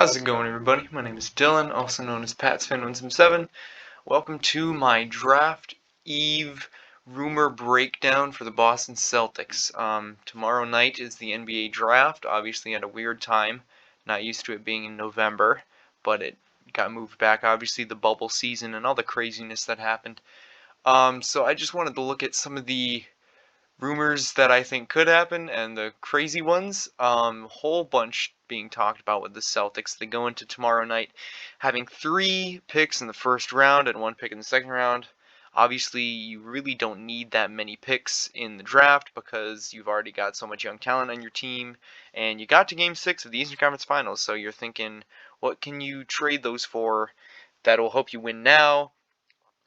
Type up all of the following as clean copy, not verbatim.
How's it going, everybody? My name is Dylan, also known as PatsFan177. Welcome to my Draft Eve rumor breakdown for the Boston Celtics. Tomorrow night is the NBA Draft, obviously at a weird time. Not used to it being in November, but it got moved back. Obviously, the bubble season and all the craziness that happened. So I just wanted to look at some of the rumors that I think could happen and the crazy ones. Whole bunch being talked about with the Celtics. They go into tomorrow night having 3 picks in the first round and 1 pick in the second round. Obviously, you really don't need that many picks in the draft because you've already got so much young talent on your team, and you got to Game 6 of the Eastern Conference Finals, so you're thinking, what can you trade those for that will help you win now?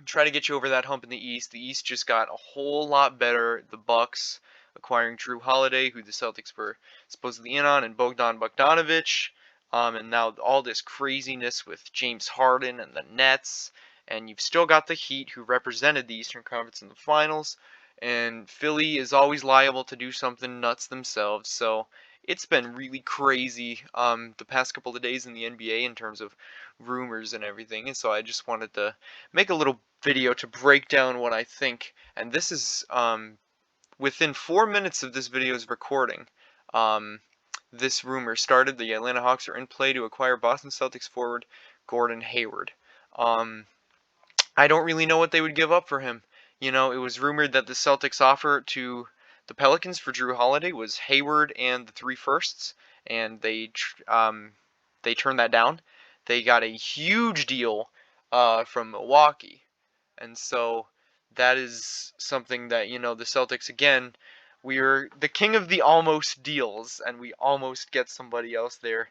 Try to get you over that hump in the East. The East just got a whole lot better. The Bucks acquiring Drew Holiday, who the Celtics were supposedly in on, and Bogdan Bogdanovic. And now all this craziness with James Harden and the Nets. And you've still got the Heat, who represented the Eastern Conference in the finals. And Philly is always liable to do something nuts themselves. So it's been really crazy the past couple of days in the NBA in terms of rumors and everything. And so I just wanted to make a little video to break down what I think. And this is within 4 minutes of this video's recording. This rumor started. The Atlanta Hawks are in play to acquire Boston Celtics forward Gordon Hayward. I don't really know what they would give up for him. You know, it was rumored that the Celtics offer to the Pelicans for Drew Holiday was Hayward and the 3 firsts, and they turned that down. They got a huge deal from Milwaukee. And so that is something that, you know, the Celtics, again, we are the king of the almost deals, and we almost get somebody else there.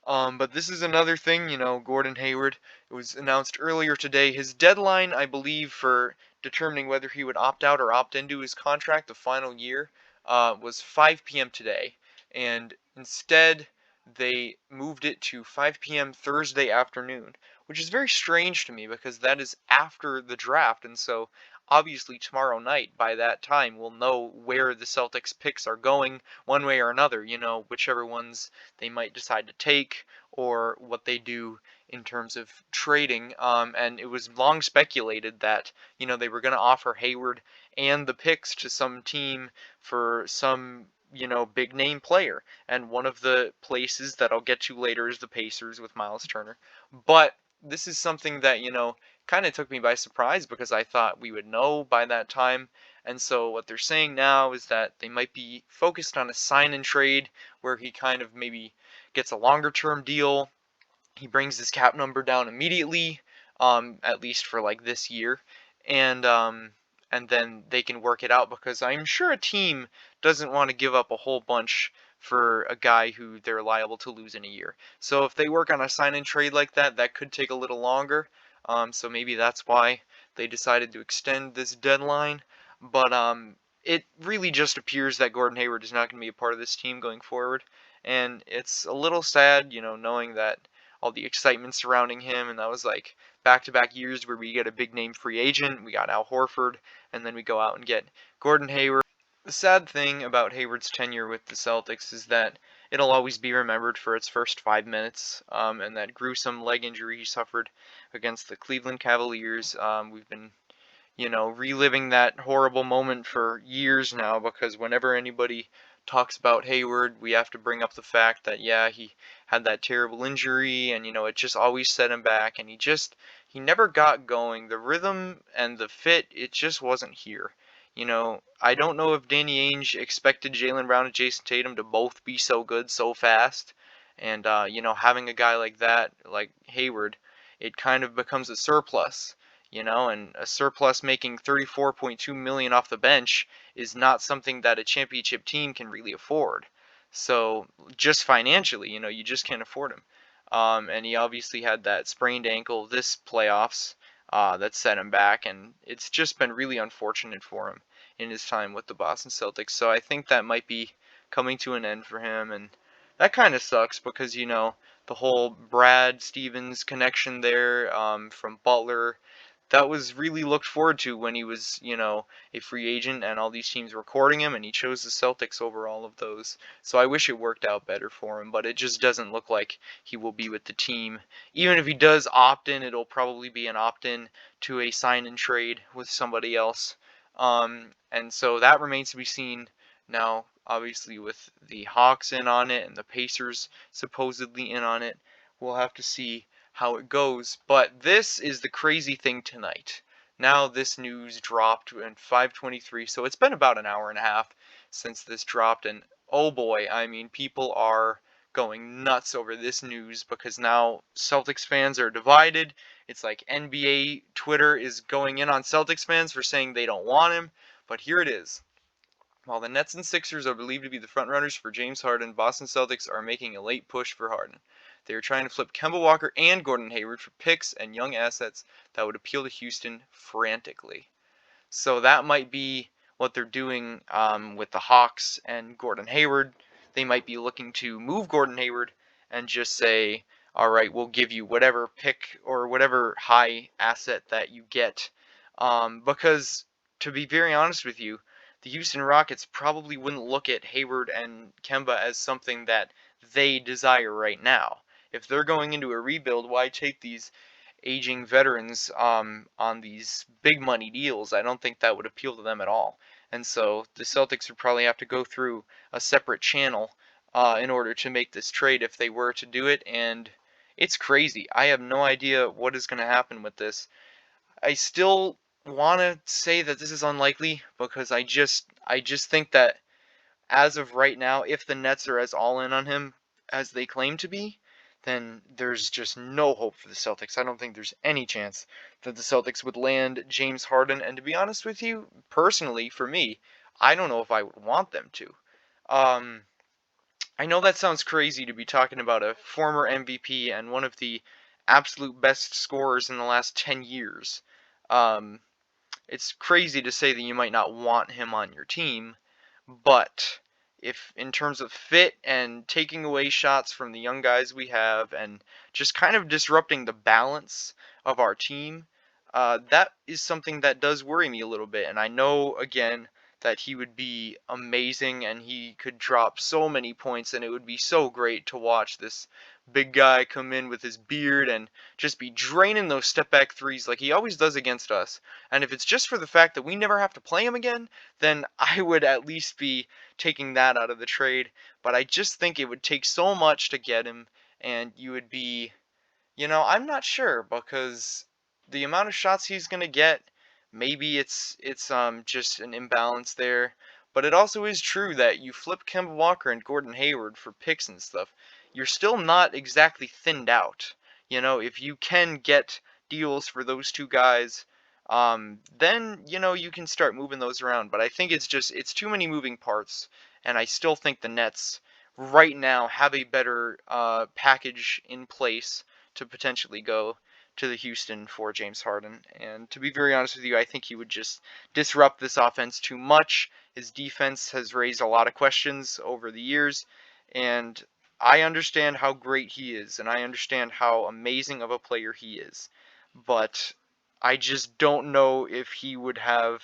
But this is another thing, you know, Gordon Hayward, it was announced earlier today, his deadline, I believe, for determining whether he would opt out or opt into his contract the final year, was 5 p.m. today. And instead, they moved it to 5 p.m. Thursday afternoon, which is very strange to me because that is after the draft, and so obviously tomorrow night, by that time, we'll know where the Celtics picks are going one way or another, you know, whichever ones they might decide to take or what they do in terms of trading. And it was long speculated that, you know, they were going to offer Hayward and the picks to some team for some, you know, big name player. And one of the places that I'll get to later is the Pacers with Miles Turner. But this is something that, you know, kind of took me by surprise because I thought we would know by that time. And so what they're saying now is that they might be focused on a sign and trade where he kind of maybe gets a longer term deal. He brings his cap number down immediately, at least for like this year. And then they can work it out because I'm sure a team doesn't want to give up a whole bunch for a guy who they're liable to lose in a year. So if they work on a sign and trade like that, that could take a little longer. So maybe that's why they decided to extend this deadline. But it really just appears that Gordon Hayward is not going to be a part of this team going forward. And it's a little sad, you know, knowing that all the excitement surrounding him, and that was like back-to-back years where we get a big-name free agent. We got Al Horford, and then we go out and get Gordon Hayward. The sad thing about Hayward's tenure with the Celtics is that it'll always be remembered for its first 5 minutes, and that gruesome leg injury he suffered against the Cleveland Cavaliers. We've been, you know, reliving that horrible moment for years now because whenever anybody talks about Hayward, we have to bring up the fact that, yeah, he had that terrible injury and, you know, it just always set him back and he never got going. The rhythm and the fit, it just wasn't here. You know, I don't know if Danny Ainge expected Jaylen Brown and Jason Tatum to both be so good so fast. And, you know, having a guy like that, like Hayward, it kind of becomes a surplus. You know, and a surplus making $34.2 million off the bench is not something that a championship team can really afford. So just financially, you know, you just can't afford him. And he obviously had that sprained ankle this playoffs that set him back, and it's just been really unfortunate for him in his time with the Boston Celtics. So I think that might be coming to an end for him, and that kind of sucks because, you know, the whole Brad Stevens connection there from Butler, that was really looked forward to when he was, a free agent and all these teams were courting him, and he chose the Celtics over all of those. So I wish it worked out better for him, but it just doesn't look like he will be with the team. Even if he does opt in, it'll probably be an opt in to a sign and trade with somebody else. And so that remains to be seen. Now, obviously, with the Hawks in on it and the Pacers supposedly in on it, we'll have to see how it goes. But this is the crazy thing tonight. Now this news dropped at 5:23, so it's been about an hour and a half since this dropped, and oh boy, I mean, people are going nuts over this news because now Celtics fans are divided. It's like NBA Twitter is going in on Celtics fans for saying they don't want him, but here it is. While the Nets and Sixers are believed to be the frontrunners for James Harden, Boston Celtics are making a late push for Harden. They are trying to flip Campbell Walker and Gordon Hayward for picks and young assets that would appeal to Houston frantically. So that might be what they're doing with the Hawks and Gordon Hayward. They might be looking to move Gordon Hayward and just say, all right, we'll give you whatever pick or whatever high asset that you get. Because, to be very honest with you, the Houston Rockets probably wouldn't look at Hayward and Kemba as something that they desire right now. If they're going into a rebuild, why take these aging veterans on these big money deals? I don't think that would appeal to them at all. And so the Celtics would probably have to go through a separate channel in order to make this trade if they were to do it. And it's crazy. I have no idea what is going to happen with this. I still want to say that this is unlikely because I just think that as of right now, if the Nets are as all in on him as they claim to be, then there's just no hope for the Celtics. I don't think there's any chance that the Celtics would land James Harden. And to be honest with you, personally, for me, I don't know if I would want them to. I know that sounds crazy to be talking about a former MVP and one of the absolute best scorers in the last 10 years. Um, it's crazy to say that you might not want him on your team, but if in terms of fit and taking away shots from the young guys we have and just kind of disrupting the balance of our team, that is something that does worry me a little bit. And I know, again, that he would be amazing and he could drop so many points, and it would be so great to watch this big guy come in with his beard and just be draining those step back threes like he always does against us. And if it's just for the fact that we never have to play him again, then I would at least be taking that out of the trade. But I just think it would take so much to get him, and you would be, I'm not sure because the amount of shots he's going to get, maybe it's just an imbalance there. But it also is true that you flip Kemba Walker and Gordon Hayward for picks and stuff, you're still not exactly thinned out. If you can get deals for those two guys, then you can start moving those around. But I think it's too many moving parts, and I still think the Nets right now have a better package in place to potentially go to the Houston for James Harden. And to be very honest with you, I think he would just disrupt this offense too much. His defense has raised a lot of questions over the years, and I understand how great he is, and I understand how amazing of a player he is. But I just don't know if he would have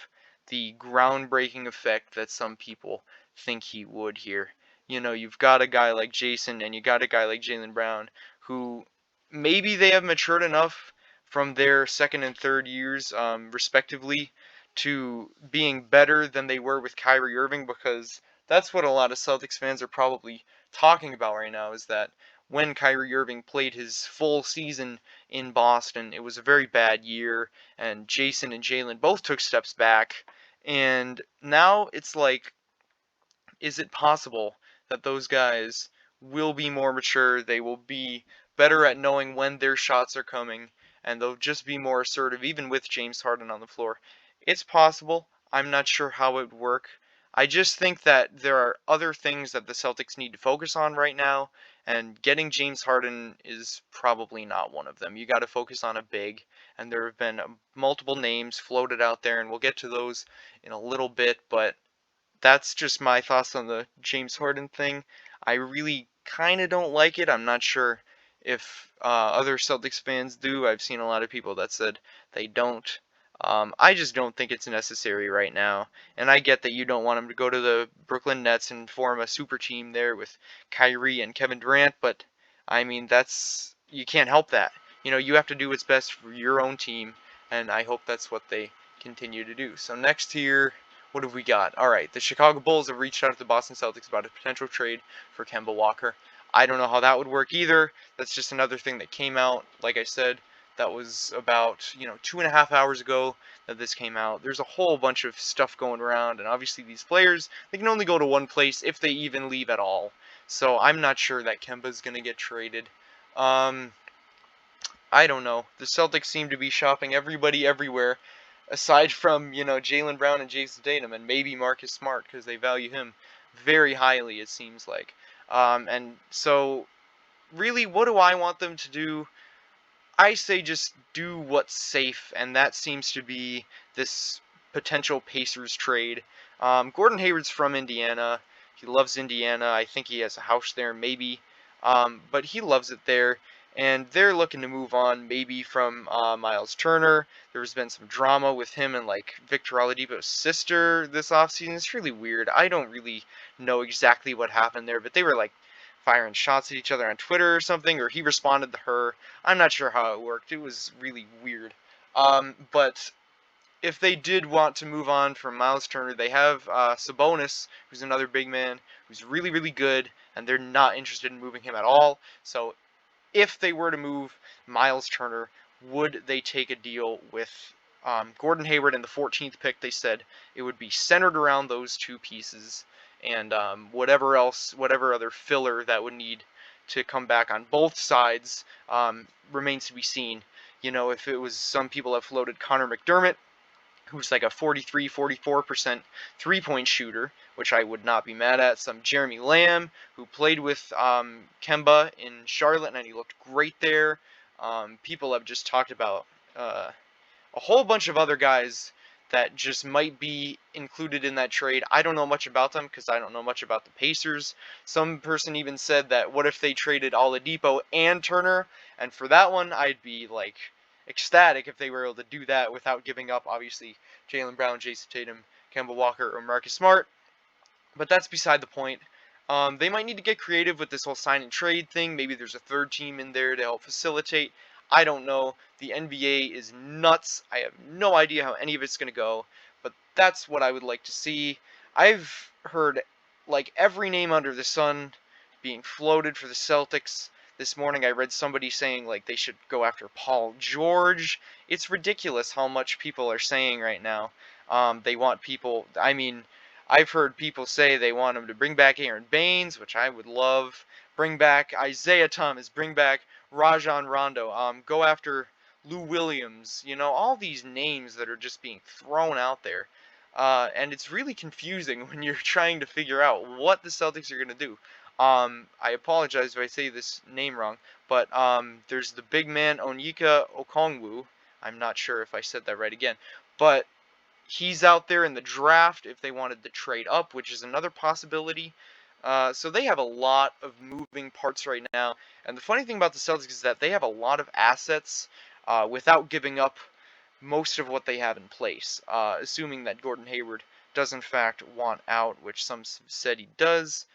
the groundbreaking effect that some people think he would here. You've got a guy like Jason and you got a guy like Jaylen Brown who maybe they have matured enough from their second and third years, respectively, to being better than they were with Kyrie Irving, because that's what a lot of Celtics fans are probably talking about right now, is that when Kyrie Irving played his full season in Boston, it was a very bad year, and Jason and Jaylen both took steps back, and now it's like, is it possible that those guys will be more mature, they will be better at knowing when their shots are coming, and they'll just be more assertive, even with James Harden on the floor? It's possible. I'm not sure how it would work. I just think that there are other things that the Celtics need to focus on right now, and getting James Harden is probably not one of them. You got to focus on a big, and there have been multiple names floated out there, and we'll get to those in a little bit, but that's just my thoughts on the James Harden thing. I really kind of don't like it. I'm not sure if other Celtics fans do. I've seen a lot of people that said they don't. I just don't think it's necessary right now. And I get that you don't want him to go to the Brooklyn Nets and form a super team there with Kyrie and Kevin Durant, but I mean, you can't help that. You know, you have to do what's best for your own team, and I hope that's what they continue to do. So next here, what have we got? All right, the Chicago Bulls have reached out to the Boston Celtics about a potential trade for Campbell Walker. I don't know how that would work either. That's just another thing that came out. Like I said, that was about 2.5 hours ago that this came out. There's a whole bunch of stuff going around, and obviously these players, they can only go to one place if they even leave at all. So I'm not sure that Kemba's gonna get traded. I don't know. The Celtics seem to be shopping everybody everywhere, aside from Jaylen Brown and Jason Tatum, and maybe Marcus Smart because they value him very highly. It seems like. And so, really, what do I want them to do? I say just do what's safe, and that seems to be this potential Pacers trade. Gordon Hayward's from Indiana. He loves Indiana. I think he has a house there, maybe. But he loves it there, and they're looking to move on, maybe from Miles Turner. There's been some drama with him and like Victor Oladipo's sister this offseason. It's really weird. I don't really know exactly what happened there, but they were like firing shots at each other on Twitter or something, or he responded to her. I'm not sure how it worked. It was really weird. But if they did want to move on from Miles Turner, they have Sabonis, who's another big man, who's really, really good, and they're not interested in moving him at all. So if they were to move Miles Turner, would they take a deal with Gordon Hayward in the 14th pick? They said it would be centered around those two pieces, and whatever other filler that would need to come back on both sides remains to be seen. If it was, some people have floated Connor McDermott, who's like a 44% three-point shooter, which I would not be mad at. Some Jeremy Lamb, who played with Kemba in Charlotte, and he looked great there. People have just talked about a whole bunch of other guys that just might be included in that trade. I don't know much about them because I don't know much about the Pacers. Some person even said that what if they traded Oladipo and Turner? And for that one, I'd be like ecstatic if they were able to do that without giving up, obviously, Jaylen Brown, Jason Tatum, Campbell Walker, or Marcus Smart. But that's beside the point. They might need to get creative with this whole sign and trade thing. Maybe there's a third team in there to help facilitate. I don't know. The NBA is nuts. I have no idea how any of it's going to go, but that's what I would like to see. I've heard like every name under the sun being floated for the Celtics. This morning I read somebody saying like they should go after Paul George. It's ridiculous how much people are saying right now. They want people, I mean, I've heard people say they want him to bring back Aaron Baines, which I would love. Bring back Isaiah Thomas. Bring back Rajon Rondo. Go after Lou Williams. All these names that are just being thrown out there. And it's really confusing when you're trying to figure out what the Celtics are going to do. I apologize if I say this name wrong, but there's the big man Onyeka Okongwu. I'm not sure if I said that right again, but he's out there in the draft if they wanted to trade up, which is another possibility. So they have a lot of moving parts right now. And the funny thing about the Celtics is that they have a lot of assets without giving up most of what they have in place. Assuming that Gordon Hayward does in fact want out, which some said he does.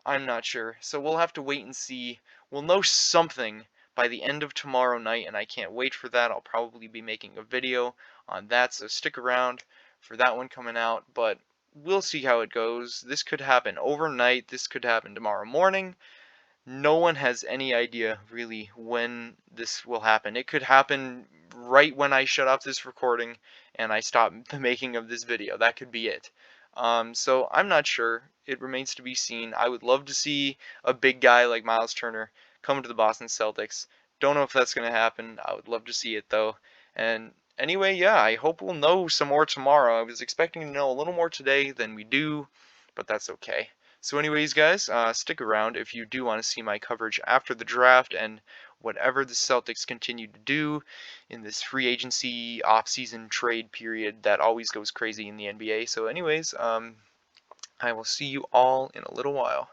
I'm not sure. So we'll have to wait and see. We'll know something by the end of tomorrow night, and I can't wait for that. I'll probably be making a video on that, so stick around for that one coming out. But we'll see how it goes. This could happen overnight. This could happen tomorrow morning. No one has any idea really when this will happen. It could happen right when I shut off this recording and I stop the making of this video. That could be it. So I'm not sure. It remains to be seen. I would love to see a big guy like Miles Turner come to the Boston Celtics. Don't know if that's going to happen. I would love to see it though. And anyway, yeah, I hope we'll know some more tomorrow. I was expecting to know a little more today than we do, but that's okay. So anyways, guys, stick around if you do want to see my coverage after the draft and whatever the Celtics continue to do in this free agency off-season trade period that always goes crazy in the NBA. So anyways, I will see you all in a little while.